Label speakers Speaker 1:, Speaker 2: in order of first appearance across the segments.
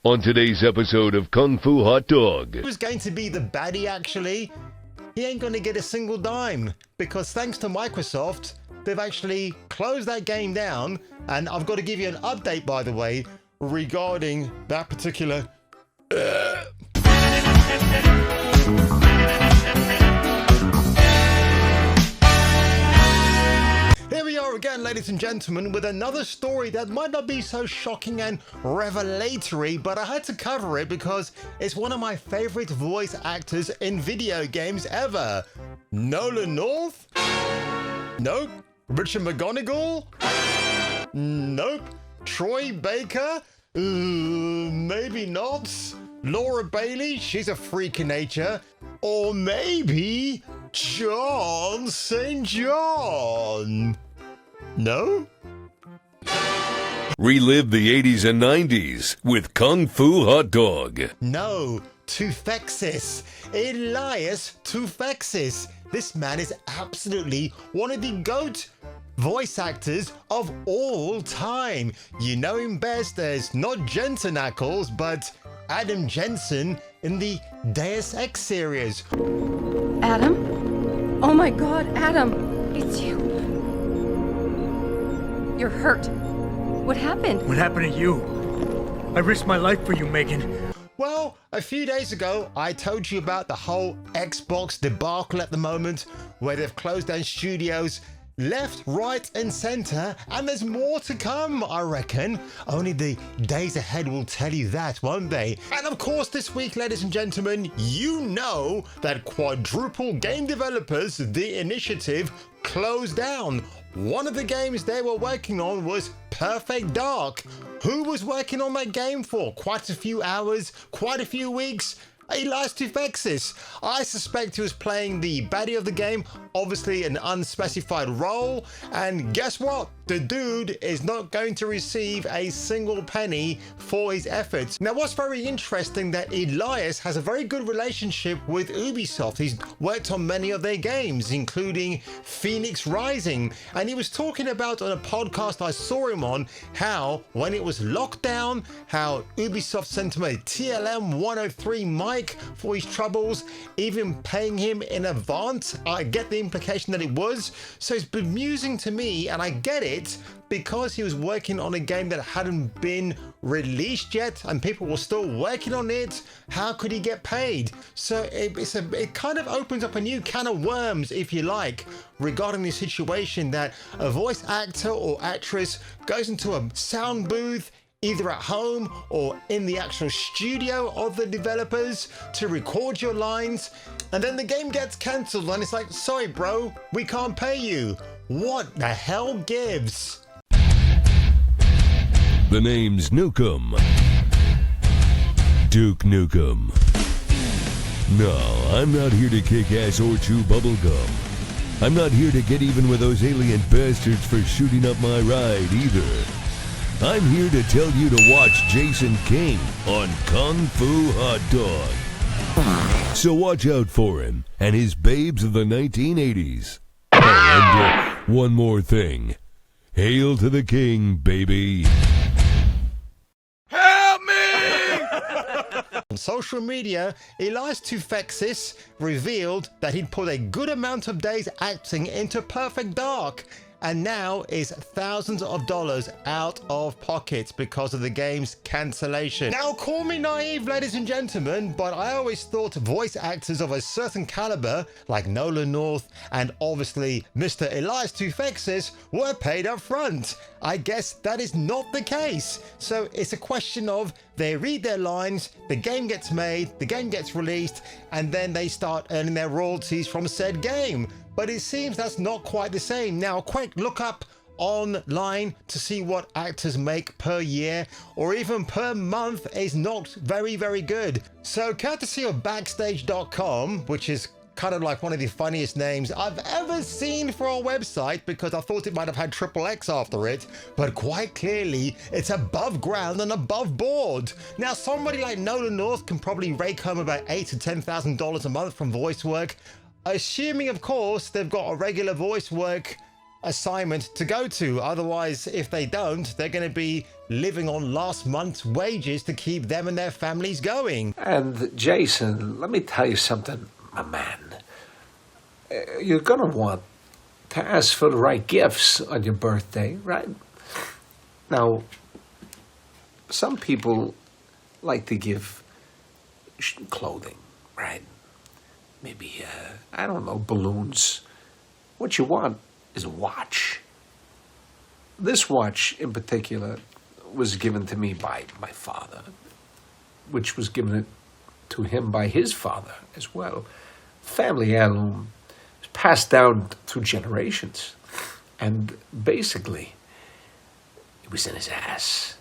Speaker 1: On today's episode of Kung Fu Hot Dog.
Speaker 2: Who's going to be the baddie actually? He ain't going to get a single dime because thanks to Microsoft, they've actually closed that game down. And I've got to give you an update, by the way, regarding that particular... Here we are again, ladies and gentlemen, with another story that might not be so shocking and revelatory, but I had to cover it because it's one of my favorite voice actors in video games ever. Nolan North? Nope. Richard McGonagall? Nope. Troy Baker? Maybe not. Laura Bailey? She's a freak of nature. Or maybe John St. John? No?
Speaker 1: Relive the 80s and 90s with Kung Fu Hot Dog.
Speaker 2: No, Tufexis. Elias Tufexis. This man is absolutely one of the GOAT voice actors of all time. You know him best as not Jensen Ackles, but Adam Jensen in the Deus Ex series.
Speaker 3: Adam? Oh my God, Adam! It's you. You're hurt. What happened?
Speaker 4: What happened to you? I risked my life for you, Megan.
Speaker 2: Well, a few days ago, I told you about the whole Xbox debacle at the moment, where they've closed down studios left, right, and center, and there's more to come, I reckon. Only the days ahead will tell you that, won't they? And of course, this week, ladies and gentlemen, you know that Quadruple Game Developers, the initiative, closed down. One of the games they were working on was Perfect Dark. Who was working on that game for quite a few hours, quite a few weeks? Elias Tufexis. I suspect he was playing the baddie of the game, obviously an unspecified role, and guess what? The dude is not going to receive a single penny for his efforts. Now, what's very interesting that Elias has a very good relationship with Ubisoft. He's worked on many of their games, including Phoenix Rising, and he was talking about on a podcast I saw him on how when it was locked down, how Ubisoft sent him a TLM 103 mic for his troubles, even paying him in advance. I get the implication that it was. So it's bemusing to me, and I get it, because he was working on a game that hadn't been released yet and people were still working on it. How could he get paid? So it kind of opens up a new can of worms, if you like, regarding the situation that a voice actor or actress goes into a sound booth, either at home or in the actual studio of the developers, to record your lines, and then the game gets cancelled and it's like, sorry bro, we can't pay you. What the hell gives?
Speaker 1: The name's Nukem. Duke Nukem. No, I'm not here to kick ass or chew bubblegum. I'm not here to get even with those alien bastards for shooting up my ride either. I'm here to tell you to watch Jason King on Kung Fu Hot Dog. So watch out for him and his babes of the 1980s. And one more thing. Hail to the king, baby.
Speaker 4: Help me!
Speaker 2: On social media, Elias Tufexis revealed that he'd put a good amount of days acting into Perfect Dark, and now is thousands of dollars out of pocket because of the game's cancellation. Now, call me naive, ladies and gentlemen, but I always thought voice actors of a certain caliber, like Nolan North and obviously Mr. Elias Tufexis, were paid up front. I guess that is not the case. So it's a question of they read their lines, the game gets made, the game gets released, and then they start earning their royalties from said game. But it seems that's not quite the same. Now, a quick look up online to see what actors make per year or even per month is not very, very good. So courtesy of Backstage.com, which is kind of like one of the funniest names I've ever seen for a website, because I thought it might have had triple X after it, but quite clearly it's above ground and above board. Now, somebody like Nolan North can probably rake home about $8,000 to $10,000 a month from voice work, assuming of course they've got a regular voice work assignment to go to. Otherwise, if they don't, they're going to be living on last month's wages to keep them and their families going.
Speaker 5: And Jason, let me tell you something, my man. You're going to want to ask for the right gifts on your birthday, right? Now, some people like to give clothing, right? Maybe, I don't know, balloons. What you want is a watch. This watch in particular was given to me by my father, which was given to him by his father as well. Family heirloom, passed down through generations. And basically, it was in his ass.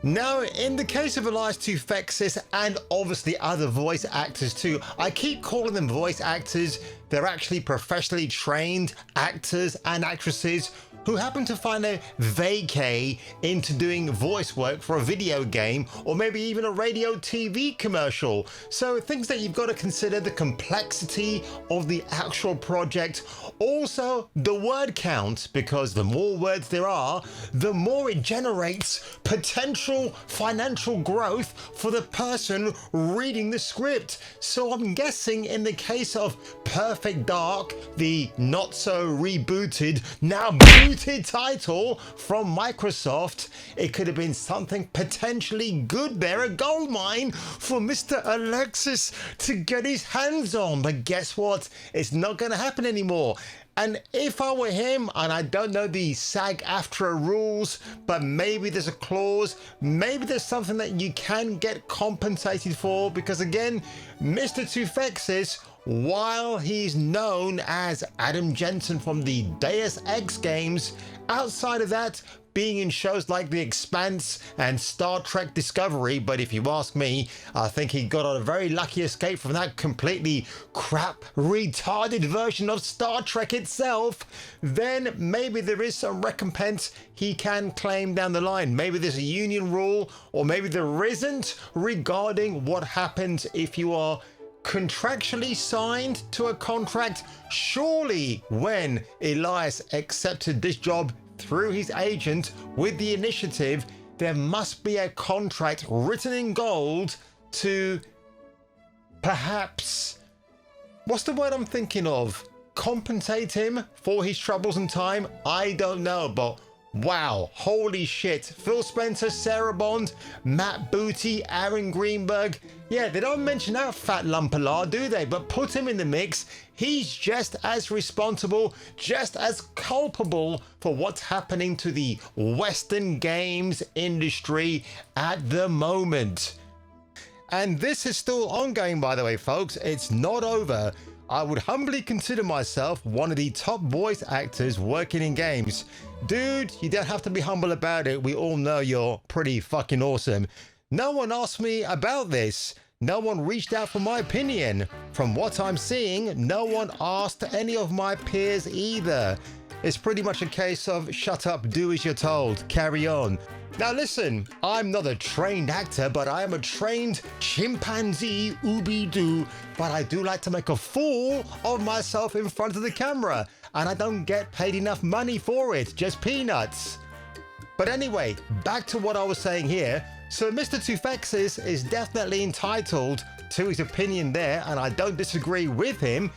Speaker 2: Now, in the case of Elias Toufexis and obviously other voice actors too, I keep calling them voice actors. They're actually professionally trained actors and actresses who happen to find a vacay into doing voice work for a video game or maybe even a radio TV commercial. So things that you've got to consider: the complexity of the actual project, also the word count, because the more words there are, the more it generates potential financial growth for the person reading the script. So I'm guessing in the case of Perfect Dark, the not so rebooted, now booted title from Microsoft, it could have been something potentially good there, a gold mine for Mr. Alexis to get his hands on. But guess what? It's not going to happen anymore. And if I were him, and I don't know the SAG-AFTRA rules, but maybe there's a clause, maybe there's something that you can get compensated for, because again, Mr. Toufexis, while he's known as Adam Jensen from the Deus Ex games, outside of that, being in shows like The Expanse and Star Trek Discovery, but if you ask me, I think he got a very lucky escape from that completely crap, retarded version of Star Trek itself, then maybe there is some recompense he can claim down the line. Maybe there's a union rule, or maybe there isn't, regarding what happens if you are contractually signed to a contract. Surely when Elias accepted this job through his agent with the initiative, there must be a contract written in gold to perhaps, what's the word I'm thinking of? Compensate him for his troubles and time? I don't know, but wow, holy shit. Phil Spencer, Sarah Bond, Matt Booty, Aaron Greenberg. Yeah, they don't mention that fat lump of lard, do they? But put him in the mix. He's just as responsible, just as culpable for what's happening to the Western games industry at the moment. And this is still ongoing, by the way, folks. It's not over. I would humbly consider myself one of the top voice actors working in games. Dude, you don't have to be humble about it. We all know you're pretty fucking awesome. No one asked me about this. No one reached out for my opinion. From what I'm seeing, no one asked any of my peers either. It's pretty much a case of shut up, do as you're told, carry on. Now listen, I'm not a trained actor, but I am a trained chimpanzee ooby-doo, but I do like to make a fool of myself in front of the camera, and I don't get paid enough money for it, just peanuts. But anyway, back to what I was saying here. So Mr. Toufexis is definitely entitled to his opinion there, and I don't disagree with him.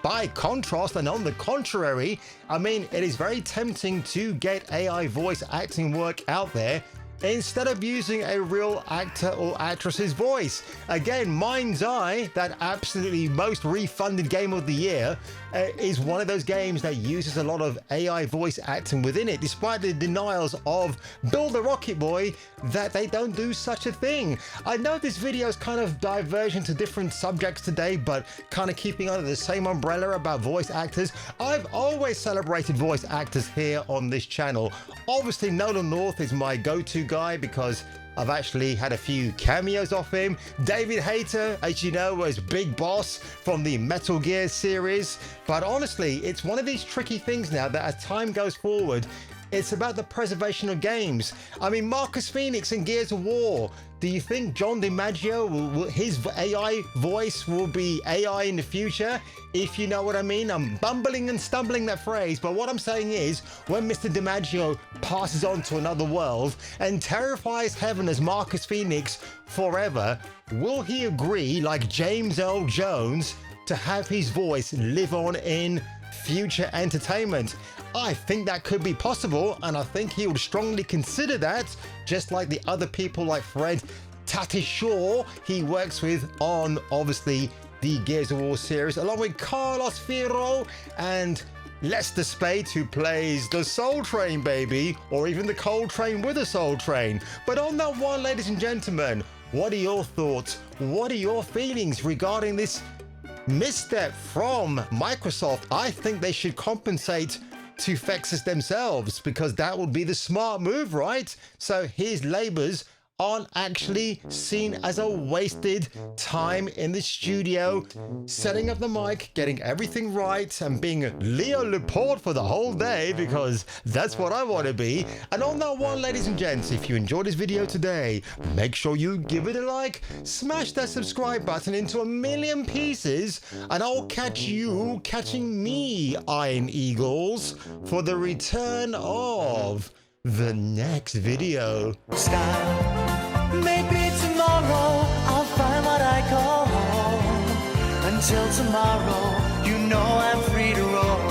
Speaker 2: By contrast, and on the contrary, I mean, it is very tempting to get AI voice acting work out there instead of using a real actor or actress's voice. Again, Mind's Eye, that absolutely most refunded game of the year, is one of those games that uses a lot of AI voice acting within it, despite the denials of Bill the Rocket Boy that they don't do such a thing. I know this video is kind of diverging to different subjects today, but kind of keeping under the same umbrella about voice actors. I've always celebrated voice actors here on this channel. Obviously, Nolan North is my go-to guy because I've actually had a few cameos off him. David Hayter, as you know, was Big Boss from the Metal Gear series. But honestly, it's one of these tricky things now that as time goes forward, It's about the preservation of games. I mean, Marcus Phoenix in Gears of War. Do you think John DiMaggio, his AI voice will be AI in the future? If you know what I mean. I'm bumbling and stumbling that phrase, but what I'm saying is, when Mr. DiMaggio passes on to another world and terrifies heaven as Marcus Phoenix forever, will he agree, like James Earl Jones, to have his voice live on in future entertainment? I think that could be possible, and I think he would strongly consider that, just like the other people like Fred Tatasciore he works with on, obviously, the Gears of War series, along with Carlos Fierro and Lester Spade, who plays the Soul Train, baby, or even the Coal Train with a Soul Train. But on that one, ladies and gentlemen, what are your thoughts? What are your feelings regarding this misstep from Microsoft? I think they should compensate to Fexus themselves, because that would be the smart move, right? So his labors aren't actually seen as a wasted time in the studio, setting up the mic, getting everything right, and being Leo Laporte for the whole day, because that's what I want to be. And on that one, ladies and gents, if you enjoyed this video today, make sure you give it a like, smash that subscribe button into a million pieces, and I'll catch you catching me, Iron Eagles, for the return of the next video.
Speaker 6: Maybe tomorrow I'll find what I call home. Until tomorrow, you know I'm free to roam.